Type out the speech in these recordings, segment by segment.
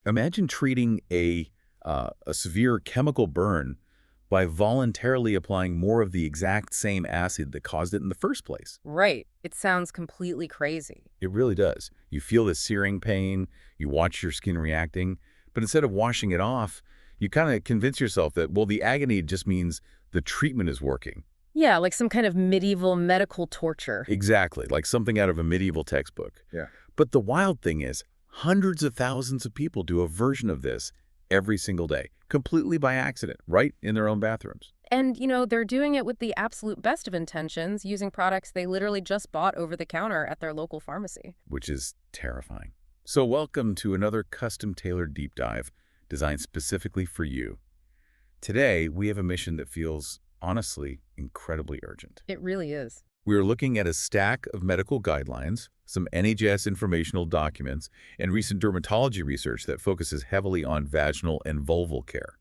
Imagine treating a severe chemical burn by voluntarily applying more of the exact same acid that caused it in the first place. Right. It sounds completely crazy. It really does. You feel the searing pain, you watch your skin reacting, but instead of washing it off, you kind of convince yourself that, well, the agony just means the treatment is working. Yeah, like some kind of medieval medical torture. Exactly, like something out of a medieval textbook. Yeah. But the wild thing is, hundreds of thousands of people do a version of this every single day, completely by accident, right in their own bathrooms. And, they're doing it with the absolute best of intentions, using products they literally just bought over the counter at their local pharmacy. Which is terrifying. So welcome to another custom-tailored deep dive designed specifically for you. Today, we have a mission that feels, honestly, incredibly urgent. It really is. We're looking at a stack of medical guidelines, some NHS informational documents, and recent dermatology research that focuses heavily on vaginal and vulval care.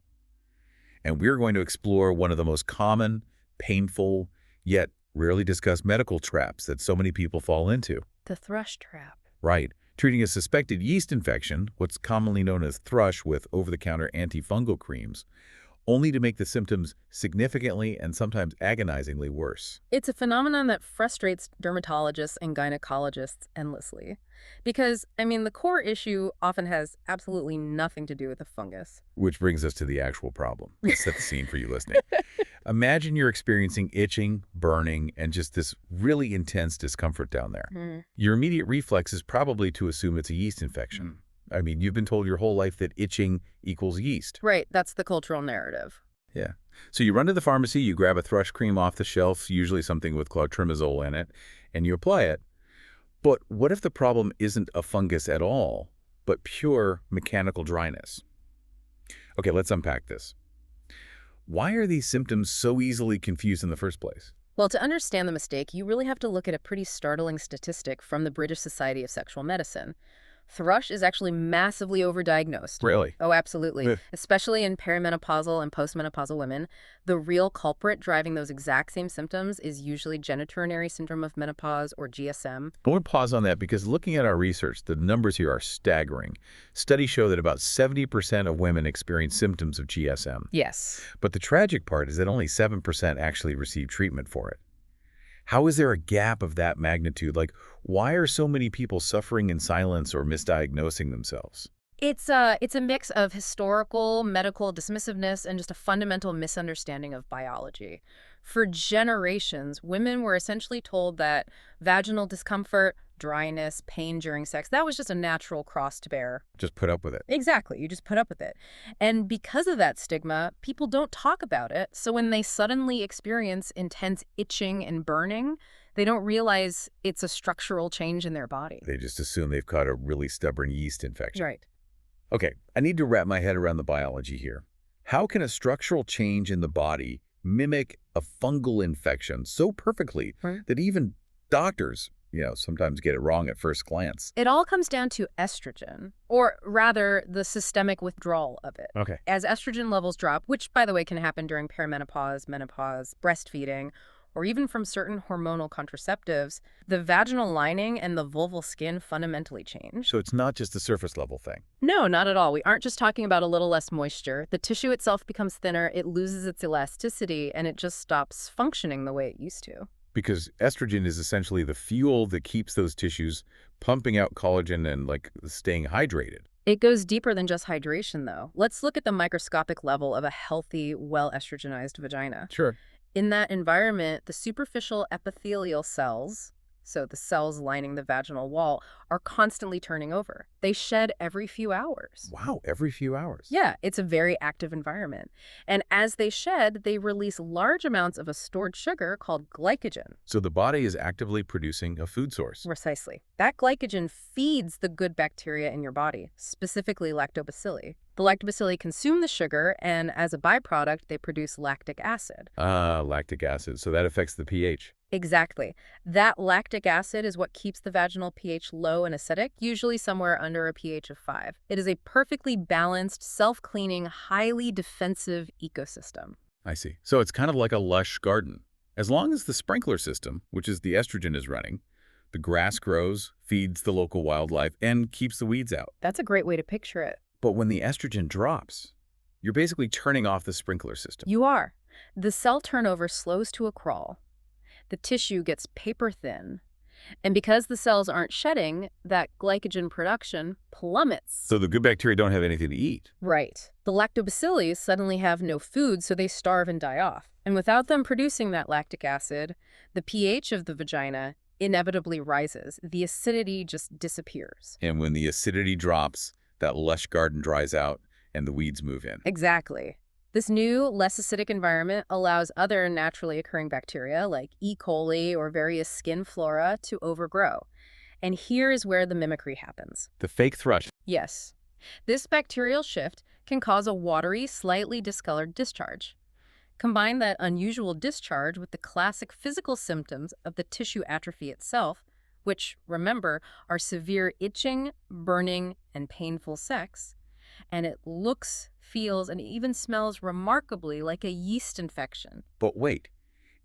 And we're going to explore one of the most common, painful, yet rarely discussed medical traps that so many people fall into. The thrush trap. Right. Treating a suspected yeast infection, what's commonly known as thrush, with over-the-counter anti-fungal creams, only to make the symptoms significantly and sometimes agonizingly worse. It's a phenomenon that frustrates dermatologists and gynecologists endlessly. Because, the core issue often has absolutely nothing to do with the fungus. Which brings us to the actual problem. Let's set the scene for you listening. Imagine you're experiencing itching, burning, and just this really intense discomfort down there. Your immediate reflex is probably to assume it's a yeast infection. You've been told your whole life that itching equals yeast. Right, that's the cultural narrative. Yeah. So you run to the pharmacy, you grab a thrush cream off the shelf, usually something with clotrimazole in it, and you apply it. But what if the problem isn't a fungus at all, but pure mechanical dryness? Okay, let's unpack this. Why are these symptoms so easily confused in the first place? Well, to understand the mistake, you really have to look at a pretty startling statistic from the British Society of Sexual Medicine. Thrush is actually massively overdiagnosed. Really? Oh, absolutely. Especially in perimenopausal and postmenopausal women. The real culprit driving those exact same symptoms is usually genitourinary syndrome of menopause, or GSM. I want to pause on that because looking at our research, the numbers here are staggering. Studies show that about 70% of women experience symptoms of GSM. Yes. But the tragic part is that only 7% actually receive treatment for it. How is there a gap of that magnitude? Like, why are so many people suffering in silence or misdiagnosing themselves? It's a mix of historical, medical dismissiveness, and just a fundamental misunderstanding of biology. For generations, women were essentially told that vaginal discomfort, dryness, pain during sex, that was just a natural cross to bear. Just put up with it. Exactly. You just put up with it. And because of that stigma, people don't talk about it. So when they suddenly experience intense itching and burning, they don't realize it's a structural change in their body. They just assume they've caught a really stubborn yeast infection. Right. Okay, I need to wrap my head around the biology here. How can a structural change in the body mimic a fungal infection so perfectly that even doctors, sometimes get it wrong at first glance? It all comes down to estrogen, or rather the systemic withdrawal of it. Okay. As estrogen levels drop, which, by the way, can happen during perimenopause, menopause, breastfeeding, or even from certain hormonal contraceptives, the vaginal lining and the vulval skin fundamentally change. So it's not just a surface level thing. No, not at all. We aren't just talking about a little less moisture. The tissue itself becomes thinner, it loses its elasticity, and it just stops functioning the way it used to. Because estrogen is essentially the fuel that keeps those tissues pumping out collagen and staying hydrated. It goes deeper than just hydration, though. Let's look at the microscopic level of a healthy, well-estrogenized vagina. Sure. In that environment, the superficial epithelial cells, so the cells lining the vaginal wall, are constantly turning over. They shed every few hours. Wow, every few hours. Yeah, it's a very active environment. And as they shed, they release large amounts of a stored sugar called glycogen. So the body is actively producing a food source. Precisely. That glycogen feeds the good bacteria in your body, specifically lactobacilli. The lactobacilli consume the sugar, and as a byproduct, they produce lactic acid. Lactic acid. So that affects the pH. Exactly. That lactic acid is what keeps the vaginal pH low and acidic, usually somewhere under a pH of 5. It is a perfectly balanced, self-cleaning, highly defensive ecosystem. I see. So it's kind of like a lush garden. As long as the sprinkler system, which is the estrogen, is running, the grass grows, feeds the local wildlife, and keeps the weeds out. That's a great way to picture it. But when the estrogen drops, you're basically turning off the sprinkler system. You are. The cell turnover slows to a crawl. The tissue gets paper thin. And because the cells aren't shedding, that glycogen production plummets. So the good bacteria don't have anything to eat. Right. The lactobacilli suddenly have no food, so they starve and die off. And without them producing that lactic acid, the pH of the vagina inevitably rises. The acidity just disappears. And when the acidity drops, that lush garden dries out and the weeds move in. Exactly. This new, less acidic environment allows other naturally occurring bacteria like E. coli or various skin flora to overgrow. And here is where the mimicry happens. The fake thrush. Yes. This bacterial shift can cause a watery, slightly discolored discharge. Combine that unusual discharge with the classic physical symptoms of the tissue atrophy itself, which, remember, are severe itching, burning, and painful sex, and it looks, feels, and even smells remarkably like a yeast infection. But wait,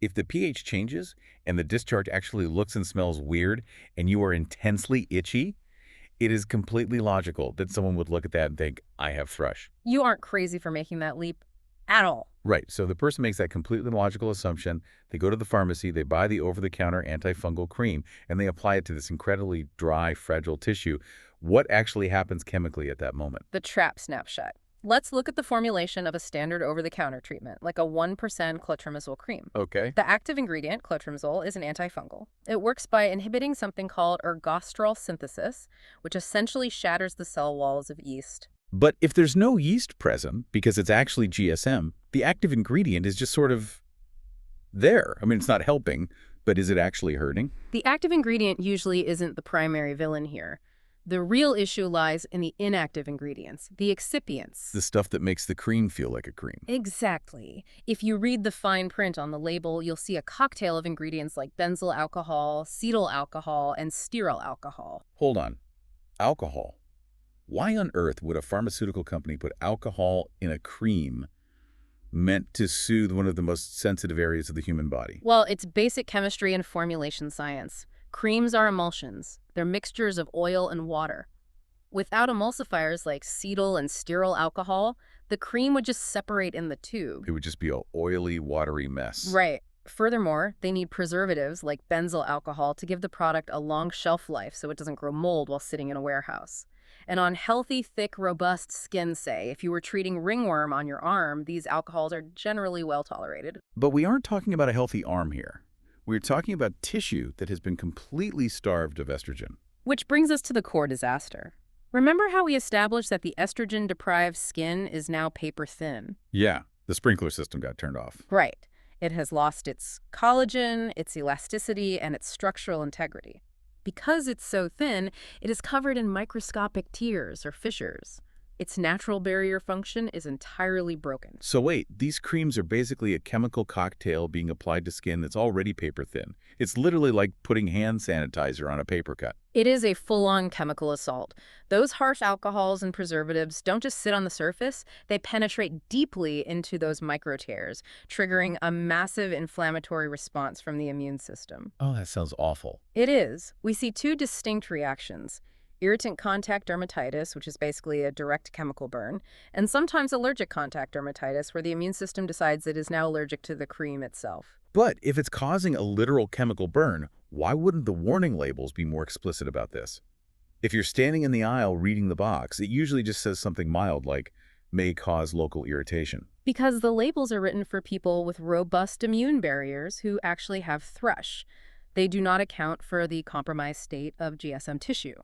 if the pH changes and the discharge actually looks and smells weird and you are intensely itchy, it is completely logical that someone would look at that and think, I have thrush. You aren't crazy for making that leap at all. Right, so the person makes that completely logical assumption. They go to the pharmacy, they buy the over-the-counter antifungal cream, and they apply it to this incredibly dry, fragile tissue. What actually happens chemically at that moment? The trap snaps shut. Let's look at the formulation of a standard over-the-counter treatment, like a 1% clotrimazole cream. Okay. The active ingredient, clotrimazole, is an antifungal. It works by inhibiting something called ergosterol synthesis, which essentially shatters the cell walls of yeast. But if there's no yeast present, because it's actually GSM, the active ingredient is just sort of there. I mean, it's not helping, but is it actually hurting? The active ingredient usually isn't the primary villain here. The real issue lies in the inactive ingredients, the excipients. The stuff that makes the cream feel like a cream. Exactly. If you read the fine print on the label, you'll see a cocktail of ingredients like benzyl alcohol, cetyl alcohol, and stearyl alcohol. Hold on. Alcohol. Why on earth would a pharmaceutical company put alcohol in a cream meant to soothe one of the most sensitive areas of the human body? Well, it's basic chemistry and formulation science. Creams are emulsions. They're mixtures of oil and water. Without emulsifiers like cetyl and stearyl alcohol, the cream would just separate in the tube. It would just be an oily, watery mess. Right. Furthermore, they need preservatives like benzyl alcohol to give the product a long shelf life so it doesn't grow mold while sitting in a warehouse. And on healthy, thick, robust skin, say, if you were treating ringworm on your arm, these alcohols are generally well tolerated. But we aren't talking about a healthy arm here. We're talking about tissue that has been completely starved of estrogen. Which brings us to the core disaster. Remember how we established that the estrogen-deprived skin is now paper thin? Yeah, the sprinkler system got turned off. Right. It has lost its collagen, its elasticity, and its structural integrity. Because it's so thin, it is covered in microscopic tears or fissures. Its natural barrier function is entirely broken. So wait, these creams are basically a chemical cocktail being applied to skin that's already paper thin. It's literally like putting hand sanitizer on a paper cut. It is a full-on chemical assault. Those harsh alcohols and preservatives don't just sit on the surface, they penetrate deeply into those micro tears, triggering a massive inflammatory response from the immune system. Oh, that sounds awful. It is. We see two distinct reactions. Irritant contact dermatitis, which is basically a direct chemical burn, and sometimes allergic contact dermatitis, where the immune system decides it is now allergic to the cream itself. But if it's causing a literal chemical burn, why wouldn't the warning labels be more explicit about this? If you're standing in the aisle reading the box, it usually just says something mild like, may cause local irritation. Because the labels are written for people with robust immune barriers who actually have thrush. They do not account for the compromised state of GSM tissue.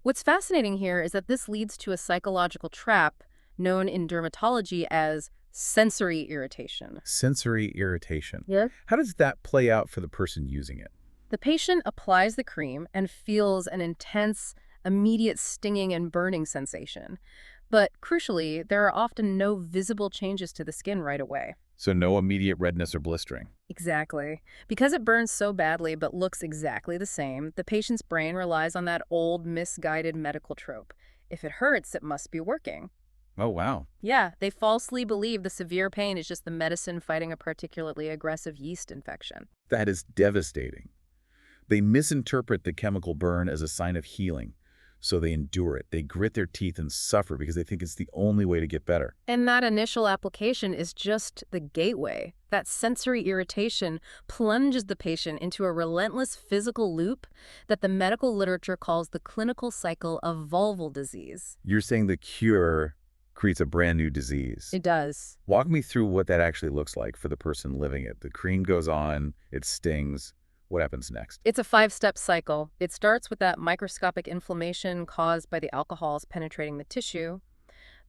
What's fascinating here is that this leads to a psychological trap known in dermatology as sensory irritation. Sensory irritation. Yes. How does that play out for the person using it? The patient applies the cream and feels an intense, immediate stinging and burning sensation. But crucially, there are often no visible changes to the skin right away. So no immediate redness or blistering. Exactly. Because it burns so badly but looks exactly the same, the patient's brain relies on that old, misguided medical trope. If it hurts, it must be working. Oh, wow. Yeah, they falsely believe the severe pain is just the medicine fighting a particularly aggressive yeast infection. That is devastating. They misinterpret the chemical burn as a sign of healing. So they endure it. They grit their teeth and suffer because they think it's the only way to get better. And that initial application is just the gateway. That sensory irritation plunges the patient into a relentless physical loop that the medical literature calls the clinical cycle of vulval disease. You're saying the cure creates a brand new disease. It does. Walk me through what that actually looks like for the person living it. The cream goes on, it stings. What happens next? It's a 5-step cycle. It starts with that microscopic inflammation caused by the alcohols penetrating the tissue.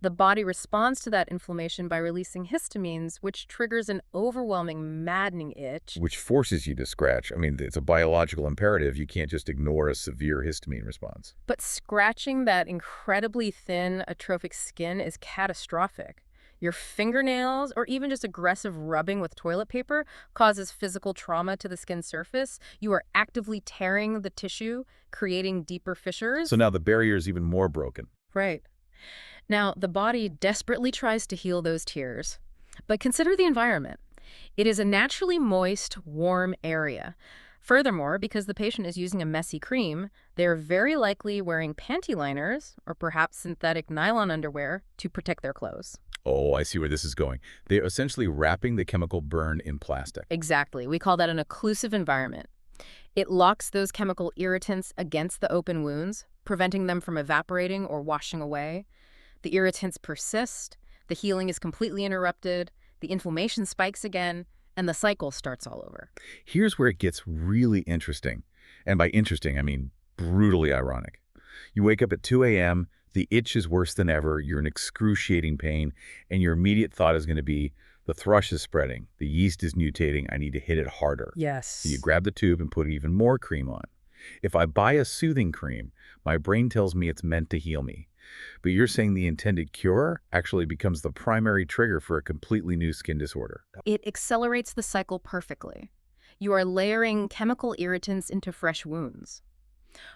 The body responds to that inflammation by releasing histamines, which triggers an overwhelming, maddening itch. Which forces you to scratch. I mean, it's a biological imperative. You can't just ignore a severe histamine response. But scratching that incredibly thin, atrophic skin is catastrophic. Your fingernails, or even just aggressive rubbing with toilet paper, causes physical trauma to the skin surface. You are actively tearing the tissue, creating deeper fissures. So now the barrier is even more broken. Right. Now, the body desperately tries to heal those tears. But consider the environment. It is a naturally moist, warm area. Furthermore, because the patient is using a messy cream, they're very likely wearing panty liners or perhaps synthetic nylon underwear to protect their clothes. Oh, I see where this is going. They're essentially wrapping the chemical burn in plastic. Exactly. We call that an occlusive environment. It locks those chemical irritants against the open wounds, preventing them from evaporating or washing away. The irritants persist, the healing is completely interrupted, the inflammation spikes again, and the cycle starts all over. Here's where it gets really interesting. And by interesting, I mean brutally ironic. You wake up at 2 a.m., the itch is worse than ever, you're in excruciating pain, and your immediate thought is going to be, the thrush is spreading, the yeast is mutating, I need to hit it harder. Yes. So you grab the tube and put even more cream on. If I buy a soothing cream, my brain tells me it's meant to heal me. But you're saying the intended cure actually becomes the primary trigger for a completely new skin disorder. It accelerates the cycle perfectly. You are layering chemical irritants into fresh wounds.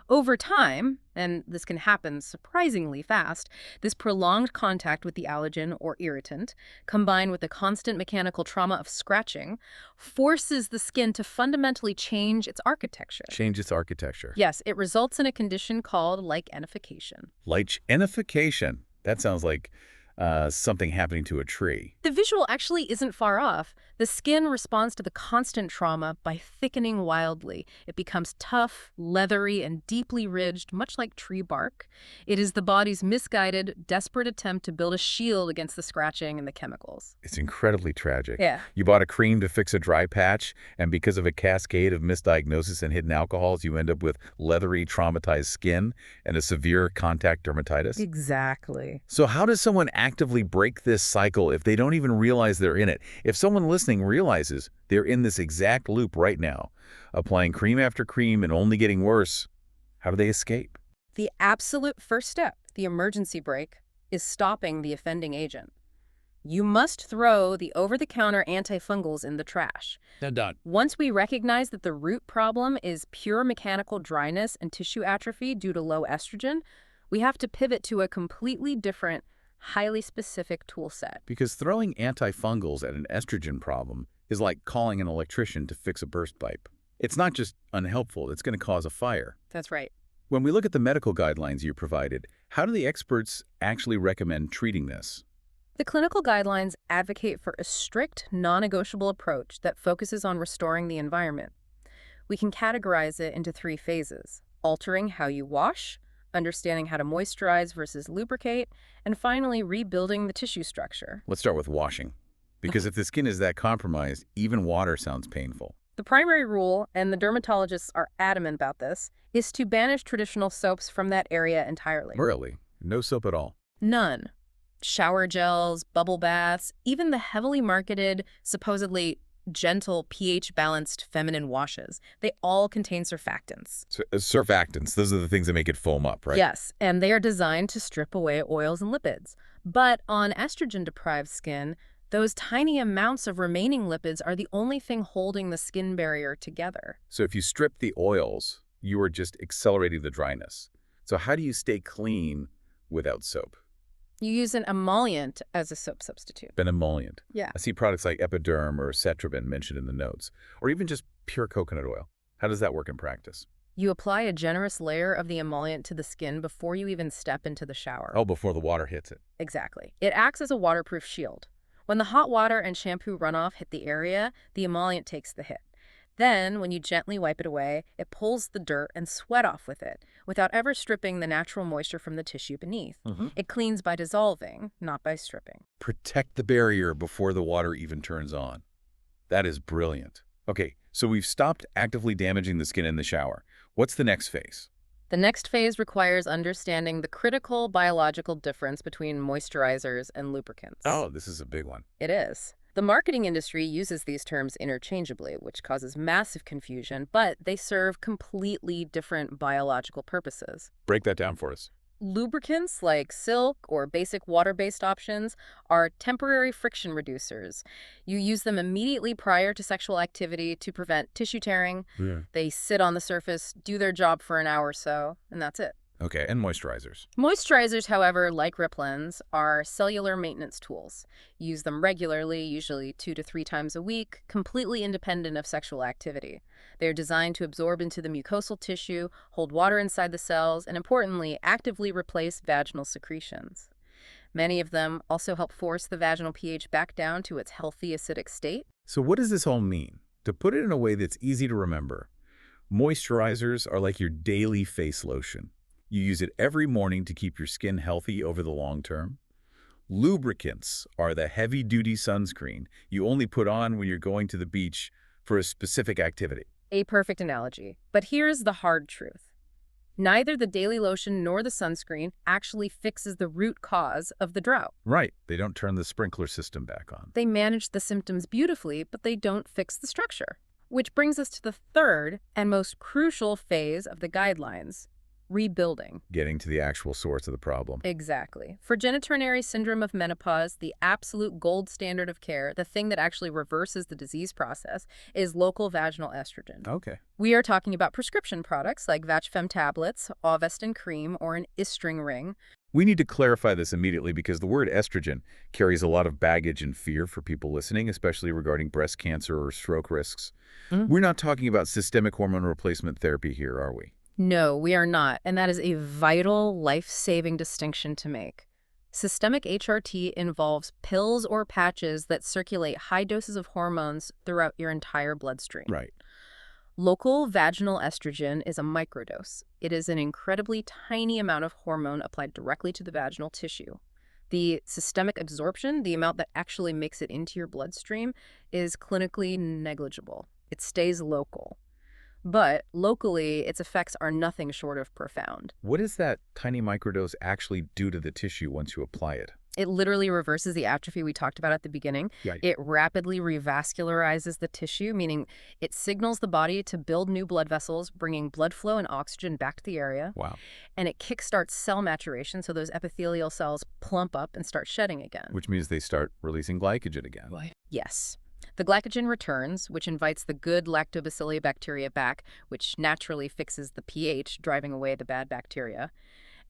Over time, and this can happen surprisingly fast, this prolonged contact with the allergen or irritant, combined with the constant mechanical trauma of scratching, forces the skin to fundamentally change its architecture. Change its architecture. Yes, it results in a condition called lichenification. Lichenification. That sounds like something happening to a tree. The visual actually isn't far off. The skin responds to the constant trauma by thickening wildly. It becomes tough, leathery, and deeply ridged, much like tree bark. It is the body's misguided, desperate attempt to build a shield against the scratching and the chemicals. It's incredibly tragic. Yeah. You bought a cream to fix a dry patch, and because of a cascade of misdiagnosis and hidden alcohols, you end up with leathery, traumatized skin and a severe contact dermatitis. Exactly. So how does someone actively break this cycle if they don't even realize they're in it? If someone listening realizes they're in this exact loop right now, applying cream after cream and only getting worse, how do they escape? The absolute first step, the emergency brake, is stopping the offending agent. You must throw the over-the-counter antifungals in the trash. They're done. Once we recognize that the root problem is pure mechanical dryness and tissue atrophy due to low estrogen, we have to pivot to a completely different, highly specific tool set. Because throwing antifungals at an estrogen problem is like calling an electrician to fix a burst pipe. It's not just unhelpful, it's going to cause a fire. That's right. When we look at the medical guidelines you provided, how do the experts actually recommend treating this? The clinical guidelines advocate for a strict, non-negotiable approach that focuses on restoring the environment. We can categorize it into 3 phases: altering how you wash, understanding how to moisturize versus lubricate, and finally rebuilding the tissue structure. Let's start with washing. Because if the skin is that compromised, even water sounds painful. The primary rule, and the dermatologists are adamant about this, is to banish traditional soaps from that area entirely. Really? No soap at all? None. Shower gels, bubble baths, even the heavily marketed, supposedly gentle, pH-balanced feminine washes. They all contain surfactants. Surfactants, those are the things that make it foam up, right? Yes, and they are designed to strip away oils and lipids. But on estrogen-deprived skin, those tiny amounts of remaining lipids are the only thing holding the skin barrier together. So if you strip the oils, you are just accelerating the dryness. So how do you stay clean without soap? You use an emollient as a soap substitute. An emollient. Yeah. I see products like Epiderm or Cetrabin mentioned in the notes, or even just pure coconut oil. How does that work in practice? You apply a generous layer of the emollient to the skin before you even step into the shower. Oh, before the water hits it. Exactly. It acts as a waterproof shield. When the hot water and shampoo runoff hit the area, the emollient takes the hit. Then, when you gently wipe it away, it pulls the dirt and sweat off with it, without ever stripping the natural moisture from the tissue beneath. It cleans by dissolving, not by stripping. Protect the barrier before the water even turns on. That is brilliant. Okay, so we've stopped actively damaging the skin in the shower. What's the next phase? The next phase requires understanding the critical biological difference between moisturizers and lubricants. Oh, this is a big one. It is. The marketing industry uses these terms interchangeably, which causes massive confusion, but they serve completely different biological purposes. Break that down for us. Lubricants like silk or basic water-based options are temporary friction reducers. You use them immediately prior to sexual activity to prevent tissue tearing. Yeah. They sit on the surface, do their job for an hour or so, and that's it. Okay, and moisturizers. Moisturizers, however, like Riplens, are cellular maintenance tools. Use them regularly, usually 2 to 3 times a week, completely independent of sexual activity. They are designed to absorb into the mucosal tissue, hold water inside the cells, and importantly, actively replace vaginal secretions. Many of them also help force the vaginal pH back down to its healthy acidic state. So what does this all mean? To put it in a way that's easy to remember, moisturizers are like your daily face lotion. You use it every morning to keep your skin healthy over the long term. Lubricants are the heavy-duty sunscreen you only put on when you're going to the beach for a specific activity. A perfect analogy. But here's the hard truth. Neither the daily lotion nor the sunscreen actually fixes the root cause of the drought. Right. They don't turn the sprinkler system back on. They manage the symptoms beautifully, but they don't fix the structure. Which brings us to the third and most crucial phase of the guidelines: rebuilding. Getting to the actual source of the problem. Exactly. For genitourinary syndrome of menopause, the absolute gold standard of care, the thing that actually reverses the disease process, is local vaginal estrogen. Okay. We are talking about prescription products like Vachfem tablets, Ovestin cream, or an Istring ring. We need to clarify this immediately because the word estrogen carries a lot of baggage and fear for people listening, especially regarding breast cancer or stroke risks. We're not talking about systemic hormone replacement therapy here, are we? No, we are not, and that is a vital, life-saving distinction to make. Systemic HRT involves pills or patches that circulate high doses of hormones throughout your entire bloodstream. Right. Local vaginal estrogen is a microdose. It is an incredibly tiny amount of hormone applied directly to the vaginal tissue. The systemic absorption, the amount that actually makes it into your bloodstream, is clinically negligible. It stays local. But locally, its effects are nothing short of profound. What does that tiny microdose actually do to the tissue once you apply it? It literally reverses the atrophy we talked about at the beginning. Yeah. It rapidly revascularizes the tissue, meaning it signals the body to build new blood vessels, bringing blood flow and oxygen back to the area. Wow. And it kickstarts cell maturation, so those epithelial cells plump up and start shedding again. Which means they start releasing glycogen again. Yes. The glycogen returns, which invites the good lactobacilli bacteria back, which naturally fixes the pH, driving away the bad bacteria.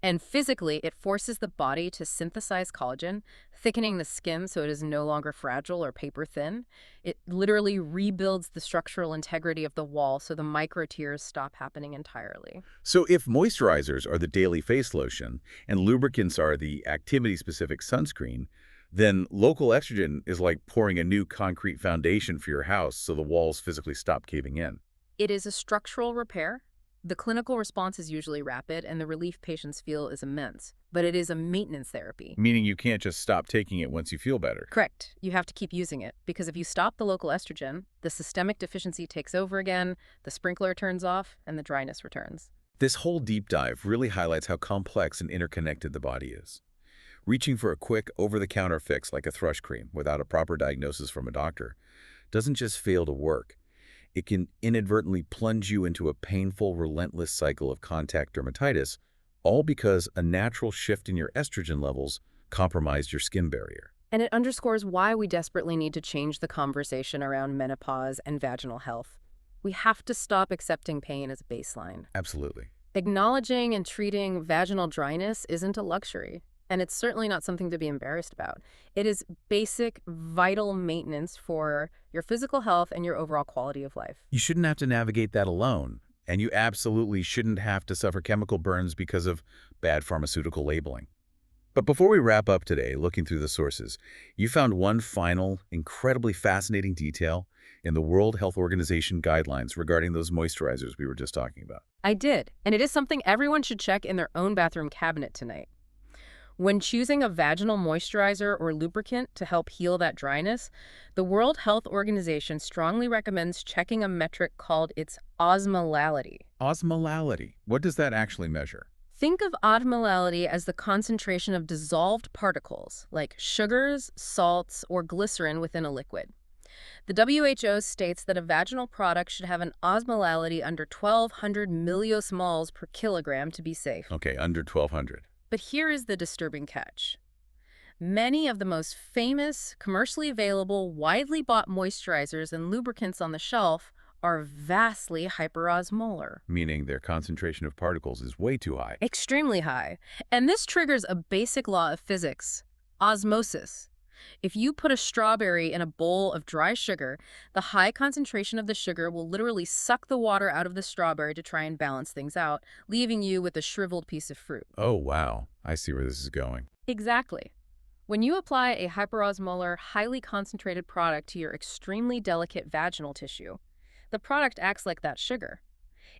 And physically, it forces the body to synthesize collagen, thickening the skin so it is no longer fragile or paper thin. It literally rebuilds the structural integrity of the wall so the micro tears stop happening entirely. So if moisturizers are the daily face lotion and lubricants are the activity-specific sunscreen, then local estrogen is like pouring a new concrete foundation for your house so the walls physically stop caving in. It is a structural repair. The clinical response is usually rapid, and the relief patients feel is immense. But it is a maintenance therapy. Meaning you can't just stop taking it once you feel better. Correct. You have to keep using it, because if you stop the local estrogen, the systemic deficiency takes over again, the sprinkler turns off, and the dryness returns. This whole deep dive really highlights how complex and interconnected the body is. Reaching for a quick, over-the-counter fix like a thrush cream without a proper diagnosis from a doctor doesn't just fail to work. It can inadvertently plunge you into a painful, relentless cycle of contact dermatitis, all because a natural shift in your estrogen levels compromised your skin barrier. And it underscores why we desperately need to change the conversation around menopause and vaginal health. We have to stop accepting pain as a baseline. Absolutely. Acknowledging and treating vaginal dryness isn't a luxury. And it's certainly not something to be embarrassed about. It is basic, vital maintenance for your physical health and your overall quality of life. You shouldn't have to navigate that alone. And you absolutely shouldn't have to suffer chemical burns because of bad pharmaceutical labeling. But before we wrap up today, looking through the sources, you found one final, incredibly fascinating detail in the World Health Organization guidelines regarding those moisturizers we were just talking about. I did, and it is something everyone should check in their own bathroom cabinet tonight. When choosing a vaginal moisturizer or lubricant to help heal that dryness, the World Health Organization strongly recommends checking a metric called its osmolality. Osmolality. What does that actually measure? Think of osmolality as the concentration of dissolved particles, like sugars, salts, or glycerin within a liquid. The WHO states that a vaginal product should have an osmolality under 1,200 milliosmoles per kilogram to be safe. Okay, under 1,200. But here is the disturbing catch. Many of the most famous, commercially available, widely bought moisturizers and lubricants on the shelf are vastly hyperosmolar. Meaning their concentration of particles is way too high. Extremely high. And this triggers a basic law of physics, osmosis. If you put a strawberry in a bowl of dry sugar, the high concentration of the sugar will literally suck the water out of the strawberry to try and balance things out, leaving you with a shriveled piece of fruit. Oh, wow. I see where this is going. Exactly. When you apply a hyperosmolar, highly concentrated product to your extremely delicate vaginal tissue, the product acts like that sugar.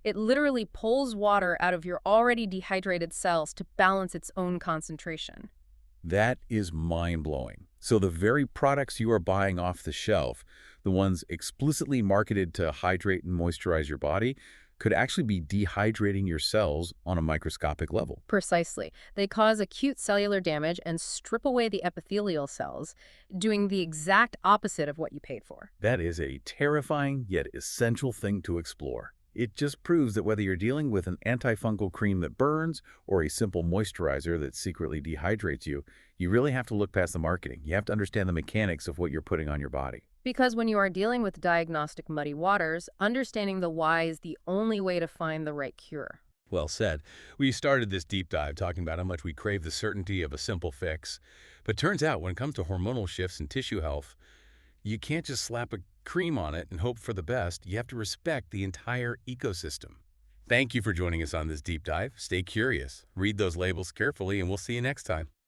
It literally pulls water out of your already dehydrated cells to balance its own concentration. That is mind-blowing. So the very products you are buying off the shelf, the ones explicitly marketed to hydrate and moisturize your body, could actually be dehydrating your cells on a microscopic level. Precisely. They cause acute cellular damage and strip away the epithelial cells, doing the exact opposite of what you paid for. That is a terrifying yet essential thing to explore. It just proves that whether you're dealing with an antifungal cream that burns or a simple moisturizer that secretly dehydrates you, you really have to look past the marketing. You have to understand the mechanics of what you're putting on your body. Because when you are dealing with diagnostic muddy waters, understanding the why is the only way to find the right cure. Well said. We started this deep dive talking about how much we crave the certainty of a simple fix. But turns out when it comes to hormonal shifts and tissue health, you can't just slap a cream on it and hope for the best. You have to respect the entire ecosystem. Thank you for joining us on this deep dive. Stay curious, read those labels carefully, and we'll see you next time.